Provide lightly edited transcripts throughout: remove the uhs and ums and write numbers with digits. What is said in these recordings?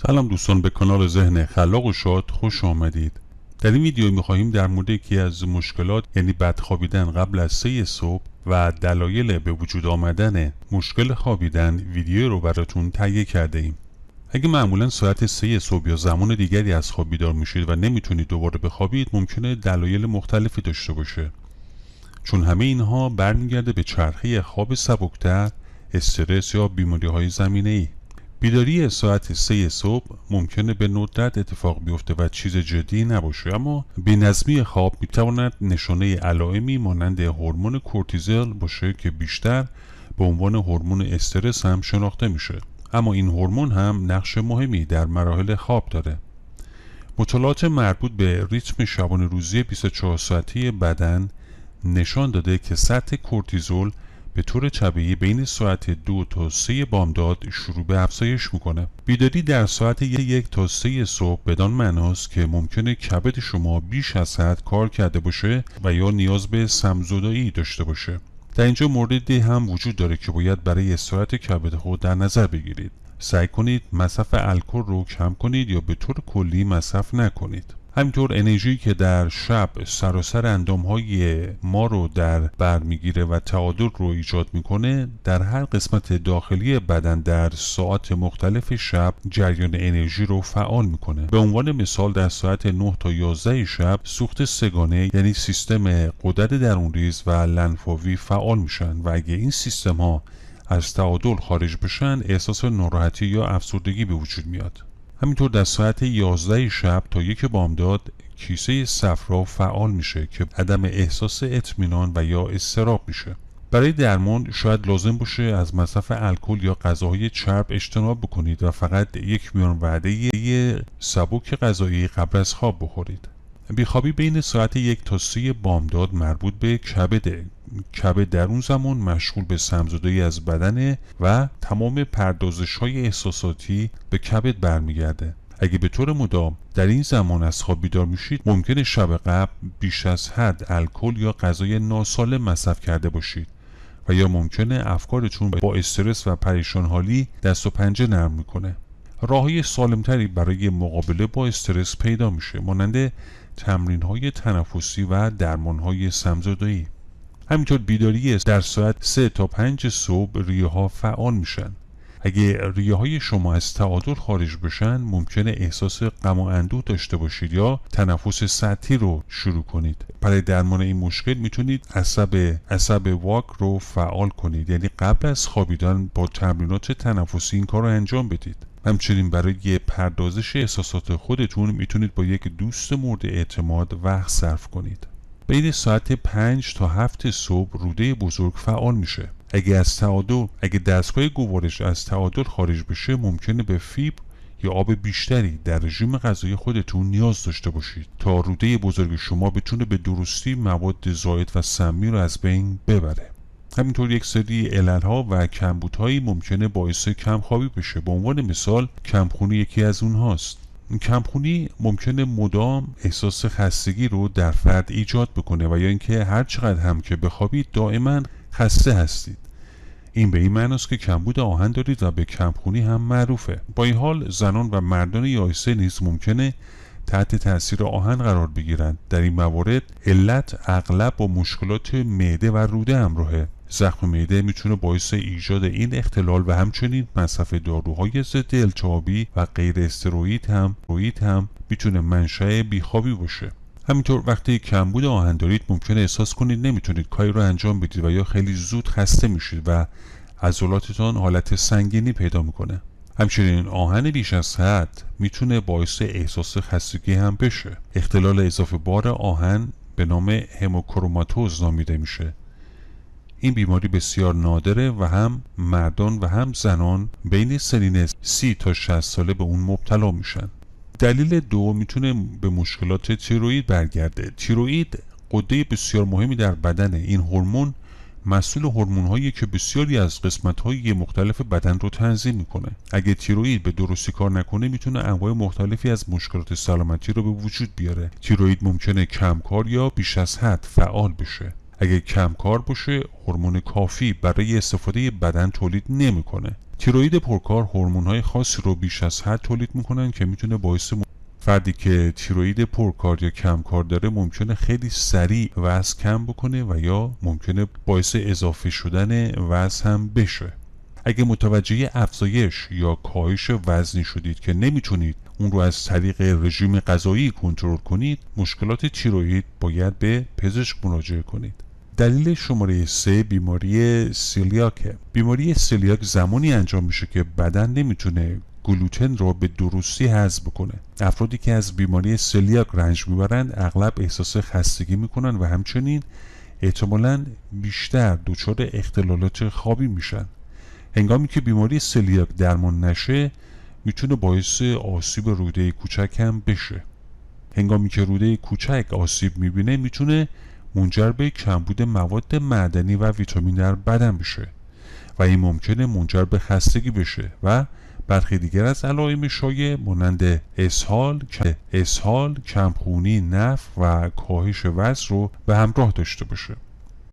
سلام دوستان، به کانال ذهن خلاق و شاد خوش آمدید. در این ویدیو می‌خواهیم در مورد یکی از مشکلات یعنی بدخوابیدن قبل از 3 صبح و دلایل به وجود آمدن مشکل خوابیدن ویدیو رو براتون تهیه کرده ایم. اگه معمولا ساعت 3 صبح یا زمان دیگری از خواب بیدار میشید و نمیتونید دوباره بخوابید، ممکنه دلایل مختلفی داشته باشه، چون همه اینها برمیگرده به چرخه خواب سبکتر، استرس یا بیماری‌های زمینه‌ای. بیداری ساعت 3 صبح ممکنه به ندرت اتفاق بیفته و چیز جدی نباشه، اما بی‌نظمی خواب میتواند نشانه علائمی مانند هورمون کورتیزول باشه که بیشتر به عنوان هورمون استرس هم شناخته میشه. اما این هورمون هم نقش مهمی در مراحل خواب داره. مطالعات مربوط به ریتم شبانه روزی 24 ساعته بدن نشان داده که سطح کورتیزول به طور طبیعی بین ساعت 2 تا 3 بامداد شروع به افزایش میکنه. بیداری در ساعت 1 تا 3 صبح بدان معناست که ممکنه کبد شما بیش از حد کار کرده باشه و یا نیاز به سمزدایی داشته باشه. در اینجا موردی هم وجود داره که باید برای استراحت کبد خود در نظر بگیرید. سعی کنید مصرف الکل رو کم کنید یا به طور کلی مصرف نکنید. همینطور انرژی که در شب سراسر اندامهای ما رو در بر میگیره و تعادل رو ایجاد میکنه، در هر قسمت داخلی بدن در ساعات مختلف شب جریان انرژی رو فعال میکنه. به عنوان مثال در ساعت 9 تا 11 شب سوخت سگانه یعنی سیستم غدد درونریز و لنفاوی فعال میشن و اگه این سیستم ها از تعادل خارج بشن احساس ناراحتی یا افسردگی به وجود میاد. همینطور در ساعت 11 شب تا 1 بامداد کیسه صفرا فعال میشه که عدم احساس اطمینان و یا اضطراب میشه. برای درمان شاید لازم باشه از مصرف الکل یا غذاهای چرب اجتناب بکنید و فقط یک میان وعده سبک غذایی قبل از خواب بخورید. بیخوابی بین ساعت 1 تا 3 بامداد مربوط به کبده. کبد در اون زمان مشغول به سمزدایی از بدنه و تمام پردازش‌های احساساتی به کبد برمیگرده. اگه به طور مدام در این زمان از خواب بیدار میشید، ممکنه شب قبل بیش از حد الکل یا غذای ناسالم مصرف کرده باشید و یا ممکنه افکارتون با استرس و پریشان حالی دست و پنجه نرم میکنه. راه‌های سالمتری برای مقابله با استرس پیدا میشه، مانند تمرین‌های تنفسی و درمان‌های سمزدایی. همینطور بیداری در ساعت 3 تا 5 صبح ریه ها فعال میشن. اگه ریه های شما از تعادل خارج بشن، ممکنه احساس غم و اندوه داشته باشید یا تنفس سطحی رو شروع کنید. برای درمان این مشکل میتونید عصب واک رو فعال کنید، یعنی قبل از خوابیدن با تمرینات تنفسی این کار رو انجام بدید. همچنین برای پردازش احساسات خودتون میتونید با یک دوست مورد اعتماد وقت صرف کنید. بین ساعت 5 تا 7 صبح روده بزرگ فعال میشه. اگه دستگاه گوارش از تعادل خارج بشه، ممکنه به فیبر یا آب بیشتری در رژیم غذایی خودتون نیاز داشته باشید تا روده بزرگ شما بتونه به درستی مواد زائد و سمی رو از بین ببره. همینطور یک سری علل‌ها و کمبودهایی ممکنه باعث کمخوابی بشه. به عنوان مثال کمخونی یکی از اونهاست. کمخونی ممکنه مدام احساس خستگی رو در فرد ایجاد بکنه و یا اینکه هر چقدر هم که بخوابید دائما خسته هستید. این به این معناست که کمبود آهن دارید و به کمخونی هم معروفه. با این حال زنان و مردان یائسه نیز ممکنه تحت تاثیر آهن قرار بگیرند. در این موارد علت اغلب با مشکلات معده و روده همراهه. زخم معده میتونه باعث ایجاد این اختلال و همچنین مصرف داروهای ضد التهابی و غیر استروئید هم میتونه منشأ بیخوابی باشه. همینطور وقتی کمبود آهن دارید ممکنه احساس کنید نمیتونید کاری رو انجام بدید و یا خیلی زود خسته میشید و عضلاتتون حالت سنگینی پیدا میکنه. همچنین آهن بیش از حد میتونه باعث احساس خستگی هم بشه. اختلال اضافه بار آهن به نام هموکروماتوز نامیده میشه. این بیماری بسیار نادره و هم مردان و هم زنان بین سنین 30 تا 60 ساله به اون مبتلا میشن. دلیل 2 میتونه به مشکلات تیروئید برگرده. تیروئید غده بسیار مهمی در بدنه. این هورمون مسئول هورمون‌هایی که بسیاری از قسمت‌های مختلف بدن رو تنظیم میکنه. اگه تیروئید به درستی کار نکنه میتونه انواع مختلفی از مشکلات سلامتی رو به وجود بیاره. تیروئید ممکنه کمکار یا بیش از حد فعال بشه. اگه کمکار باشه هورمون کافی برای استفاده بدن تولید نمیکنه. تیروئید پرکار هورمون‌های خاصی رو بیش از حد تولید میکنن که میتونه باعث فردی که تیروئید پرکار یا کمکار داره ممکنه خیلی سریع وزن کم بکنه و یا ممکنه باعث اضافه شدن وزن هم بشه. اگه متوجه افزایش یا کاهش وزنی شدید که نمیتونید اون رو از طریق رژیم غذایی کنترل کنید، مشکلات تیروئید باید به پزشک مراجعه کنید. دلیل شماره 3 بیماری سیلیاکه. بیماری سیلیاک زمانی انجام میشه که بدن نمیتونه گلوتن رو به درستی هضم بکنه. افرادی که از بیماری سیلیاک رنج میبرند اغلب احساس خستگی میکنن و همچنین احتمالاً بیشتر دچار اختلالات خوابی میشن. هنگامی که بیماری سیلیاک درمان نشه میتونه باعث آسیب روده کوچک هم بشه. هنگامی که روده کوچک آسیب میبینه میتونه منجر به کمبود مواد معدنی و ویتامین در بدن بشه و این ممکنه منجر به خستگی بشه و برخی دیگر از علائم شایع مانند اسهال، کمخونی، نفخ و کاهش وزن رو به همراه داشته باشه.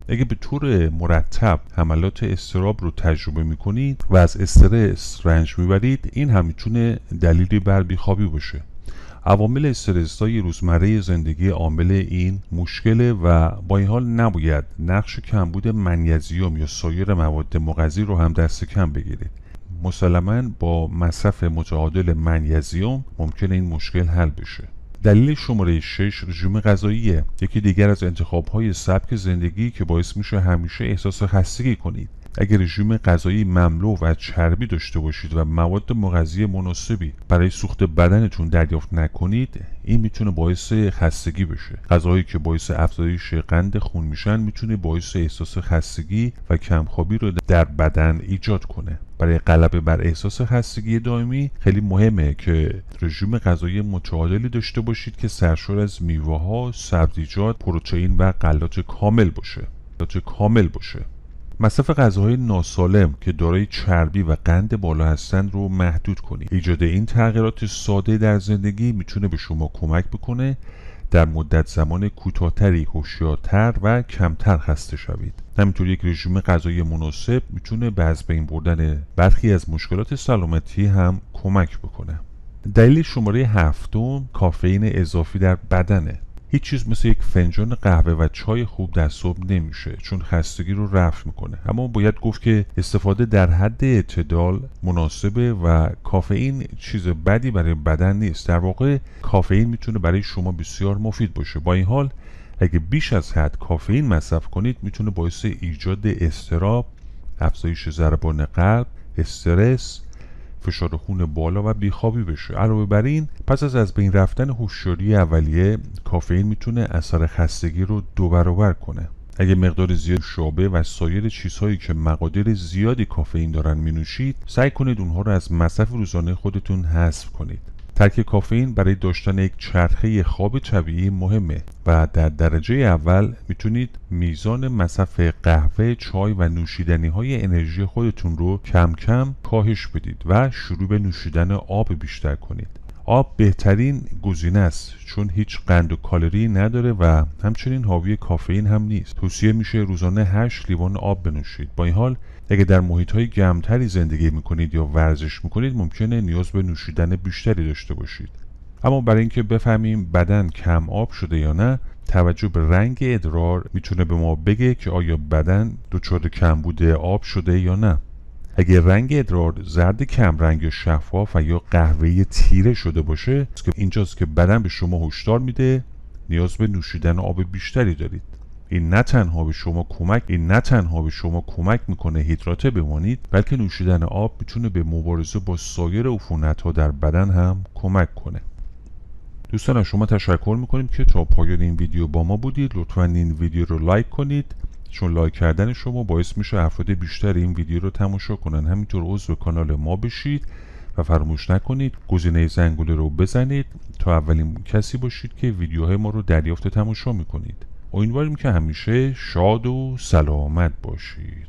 اگه به طور مرتب حملات اضطراب رو تجربه میکنید و از استرس رنج میبرید، این هم میتونه دلیلی بر بیخوابی باشه. عوامل استرس‌های روزمره زندگی عامل این مشکله و با این حال نباید نقش کمبود منیزیم یا سایر مواد مغذی رو هم دست کم بگیرید. مسلماً با مصرف متعادل منیزیم ممکنه این مشکل حل بشه. دلیل شماره 6 رژیم غذاییه. یکی دیگر از انتخاب‌های سبک زندگی که باعث میشه همیشه احساس خستگی کنید. اگر رژیم غذایی مملو و چربی داشته باشید و مواد مغذی مناسبی برای سوخت بدنتون دریافت نکنید، این میتونه باعث خستگی بشه. غذاهایی که باعث افزایش قند خون میشن میتونه باعث احساس خستگی و کمخوابی رو در بدن ایجاد کنه. برای غلبه بر احساس خستگی دائمی خیلی مهمه که رژیم غذایی متعادلی داشته باشید که سرشار از میوه‌ها، سبزیجات، پروتئین و غلات کامل باشه. مصرف غذاهای ناسالم که دارای چربی و قند بالا هستند رو محدود کنید. ایجاد این تغییرات ساده در زندگی میتونه به شما کمک بکنه در مدت زمان کوتاه‌تری هوشیارتر و کمتر خسته شوید. همینطور یک رژیم غذایی مناسب میتونه به از بین بردن برخی از مشکلات سلامتی هم کمک بکنه. دلیل شماره 7 کافئین اضافی در بدنه. هیچ چیز مثل یک فنجان قهوه و چای خوب در صبح نمیشه، چون خستگی رو رفع میکنه. اما باید گفت که استفاده در حد اعتدال مناسبه و کافئین چیز بدی برای بدن نیست. در واقع کافئین میتونه برای شما بسیار مفید باشه. با این حال اگه بیش از حد کافئین مصرف کنید میتونه باعث ایجاد اضطراب، افزایش ضربان قلب، استرس، فشار خون بالا و بیخوابی بشه. علاوه بر این، پس از بین رفتن هوشیاری اولیه، کافئین میتونه اثر خستگی رو 2 برابر کنه. اگه مقدار زیاد نوشابه و سایر چیزهایی که مقادیر زیادی کافئین دارن مینوشید، سعی کنید اونها رو از مصرف روزانه خودتون حذف کنید. ترک کافئین برای داشتن یک چرخه خواب طبیعی مهمه و در درجه اول میتونید میزان مصرف قهوه، چای و نوشیدنی‌های انرژی خودتون رو کم کم کاهش بدید و شروع به نوشیدن آب بیشتر کنید. آب بهترین گزینه است چون هیچ قند و کالری نداره و همچنین حاوی کافئین هم نیست. توصیه میشه روزانه 8 لیوان آب بنوشید. با این حال اگه در محیط‌های گرمتری زندگی میکنید یا ورزش میکنید ممکنه نیاز به نوشیدن بیشتری داشته باشید. اما برای اینکه بفهمیم بدن کم آب شده یا نه، توجه به رنگ ادرار میتونه به ما بگه که آیا بدن دچار کمبود آب شده یا نه. اگر رنگ ادرار زرد کم رنگ یا شفاف و یا قهوه‌ای تیره شده باشه، اینجاست که بدن به شما هشدار میده نیاز به نوشیدن آب بیشتری دارید. این نه تنها به شما کمک میکنه هیدراته بمانید، بلکه نوشیدن آب میتونه به مبارزه با سایر عفونت‌ها در بدن هم کمک کنه. دوستان، از شما تشکر میکنیم که تا پایان این ویدیو با ما بودید. لطفاً این ویدیو رو لایک کنید، چون لایک کردن شما باعث میشه افراد بیشتر این ویدیو رو تماشا کنن. همینطور عضو کانال ما بشید و فراموش نکنید گزینه زنگوله رو بزنید تا اولین کسی باشید که ویدیوهای ما رو دریافت تماشا میکنید. امیدواریم که همیشه شاد و سلامت باشید.